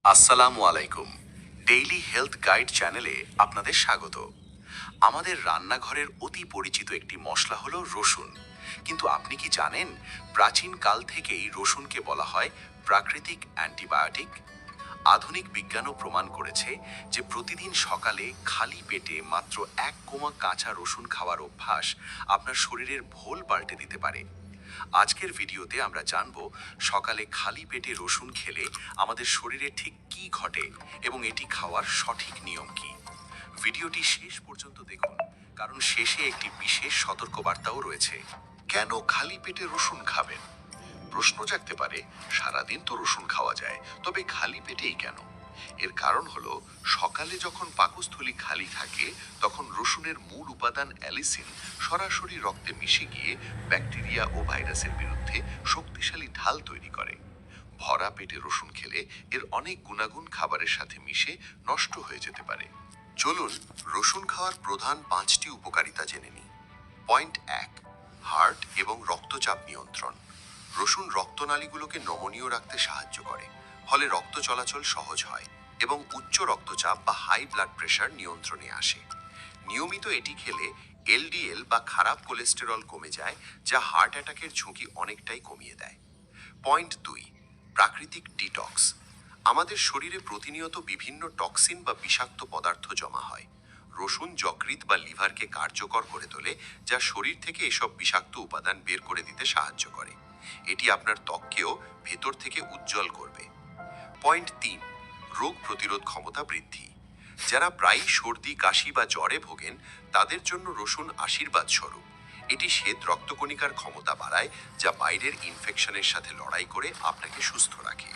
আসসালামু আলাইকুম। Daily health guide চ্যানেলে আপনাদের স্বাগত। আমাদের রান্নাঘরের অতি পরিচিত একটি মশলা হলো রসুন। কিন্তু আপনি কি জানেন, প্রাচীন কাল থেকেই রসুনকে বলা হয় প্রাকৃতিক অ্যান্টিবায়োটিক। আধুনিক বিজ্ঞানও প্রমাণ করেছে যে প্রতিদিন সকালে খালি পেটে মাত্র এক কোয়া কাঁচা রসুন খাওয়ার অভ্যাস আপনার শরীরের ভোল পাল্টে দিতে পারে। আজকের ভিডিওতে আমরা জানব সকালে খালি পেটে রসুন খেলে আমাদের শরীরে ঠিক কী ঘটে এবং এটি খাওয়ার সঠিক নিয়ম কী। ভিডিওটি শেষ পর্যন্ত দেখুন, কারণ শেষে একটি বিশেষ সতর্কবার্তাও রয়েছে। কেন খালি পেটে রসুন খাবেন? প্রশ্ন জাগতে পারে, সারাদিন তো রসুন খাওয়া যায়, তবে খালি পেটেই কেন? এর কারণ হলো, সকালে যখন পাকস্থলী খালি থাকে তখন রসুনের মূল উপাদান অ্যালিসিন সরাসরি রক্তে মিশে গিয়ে ব্যাকটেরিয়া ও ভাইরাসের বিরুদ্ধে শক্তিশালী ঢাল তৈরি করে। ভরা পেটে রসুন খেলে এর অনেক গুণাগুণ খাবারের সাথে মিশে নষ্ট হয়ে যেতে পারে। চলুন রসুন খাওয়ার প্রধান 5টি উপকারিতা জেনে নিই। পয়েন্ট 1, হার্ট এবং রক্তচাপ নিয়ন্ত্রণ। রসুন রক্তনালীগুলোকে নমনীয় রাখতে সাহায্য করে, ফলে রক্ত চলাচল সহজ হয় এবং উচ্চ রক্তচাপ বা হাই ব্লাড প্রেশার নিয়ন্ত্রণে আসে। নিয়মিত এটি খেলে এলডিএল বা খারাপ কোলেস্টেরল কমে যায়, যা হার্ট অ্যাটাকের ঝুঁকি অনেকটাই কমিয়ে দেয়। পয়েন্ট 2, প্রাকৃতিক ডিটক্স। আমাদের শরীরে প্রতিনিয়ত বিভিন্ন টক্সিন বা বিষাক্ত পদার্থ জমা হয়। রসুন যকৃৎ বা লিভারকে কার্যকর করে তোলে, যা শরীর থেকে এসব বিষাক্ত উপাদান বের করে দিতে সাহায্য করে। এটি আপনার ত্বককেও ভেতর থেকে উজ্জ্বল করবে। পয়েন্ট 3, রোগ প্রতিরোধ ক্ষমতা বৃদ্ধি। যারা প্রায়ই সর্দি, কাশি বা জ্বরে ভোগেন, তাদের জন্য রসুন আশীর্বাদ স্বরূপ। এটি শ্বেত রক্তকণিকার ক্ষমতা বাড়ায়, যা বাইরের ইনফেকশনের সাথে লড়াই করে আপনাকে সুস্থ রাখে।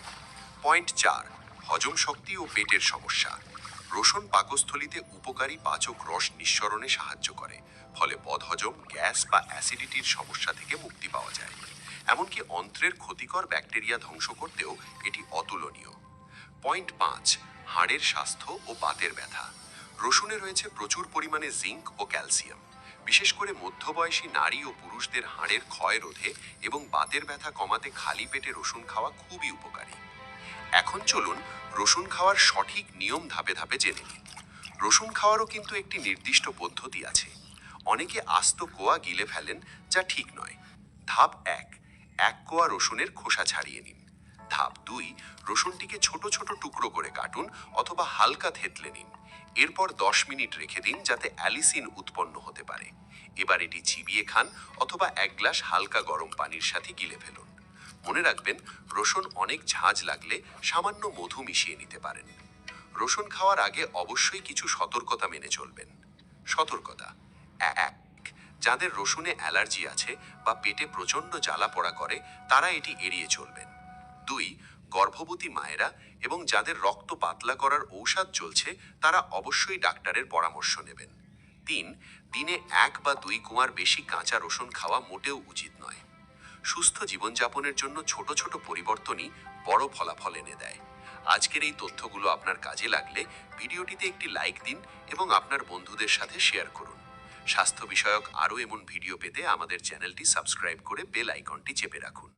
পয়েন্ট 4, হজম শক্তি ও পেটের সমস্যা। রসুন পাকস্থলীতে উপকারী পাচক রস নিঃসরণে সাহায্য করে, ফলে বদহজম, গ্যাস বা অ্যাসিডিটির সমস্যা থেকে মুক্তি পাওয়া যায়। এমনকি অন্ত্রের ক্ষতিকর ব্যাকটেরিয়া ধ্বংস করতেও এটি অতুলনীয়। পয়েন্ট 5, হাড়ের স্বাস্থ্য ও বাতের ব্যথা। রসুনে রয়েছে প্রচুর পরিমাণে জিঙ্ক ও ক্যালসিয়াম। বিশেষ করে মধ্যবয়সী নারী ও পুরুষদের হাড়ের ক্ষয় রোধে এবং বাতের ব্যথা কমাতে খালি পেটে রসুন খাওয়া খুবই উপকারী। এখন চলুন রসুন খাওয়ার সঠিক নিয়ম ধাপে ধাপে জেনে নিই। রসুন খাওয়ারও কিন্তু একটি নির্দিষ্ট পদ্ধতি আছে। অনেকে আস্ত কোয়া গিলে ফেলেন, যা ঠিক নয়। ধাপ 1, এক কোয়া রসুনের খোসা ছাড়িয়ে নিন। ধাপ 2, রসুনটিকে ছোট ছোট টুকরো করে কাটুন অথবা হালকা থেতলে নিন। এরপর 10 মিনিট রেখে দিন, যাতে অ্যালিসিন উৎপন্ন হতে পারে। এবার এটি চিবিয়ে খান অথবা 1 গ্লাস হালকা গরম পানির সাথে গিলে ফেলুন। মনে রাখবেন, রসুন অনেক ঝাঁজ লাগলে সামান্য মধু মিশিয়ে নিতে পারেন। রসুন খাওয়ার আগে অবশ্যই কিছু সতর্কতা মেনে চলবেন। সতর্কতা: 1, যাদের রসুনে অ্যালার্জি আছে বা পেটে প্রচণ্ড জ্বালা পোড়া করে, তারা এটি এড়িয়ে চলবেন। 2, গর্ভবতী মায়েরা এবং যাদের রক্ত পাতলা করার ঔষধ চলছে, তারা অবশ্যই ডাক্তারের পরামর্শ নেবেন। 3, দিনে 1 বা 2 কোয়ার বেশি কাঁচা রসুন খাওয়া মোটেও উচিত নয়। সুস্থ জীবনযাপনের জন্য ছোট ছোট পরিবর্তনই বড় ফলাফল এনে দেয়। আজকের এই তথ্যগুলো আপনার কাজে লাগলে ভিডিওটিতে একটি লাইক দিন এবং আপনার বন্ধুদের সাথে শেয়ার করুন। স্বাস্থ্য বিষয়ক আরও এমন ভিডিও পেতে আমাদের চ্যানেলটি সাবস্ক্রাইব করে বেল আইকনটি চেপে রাখুন।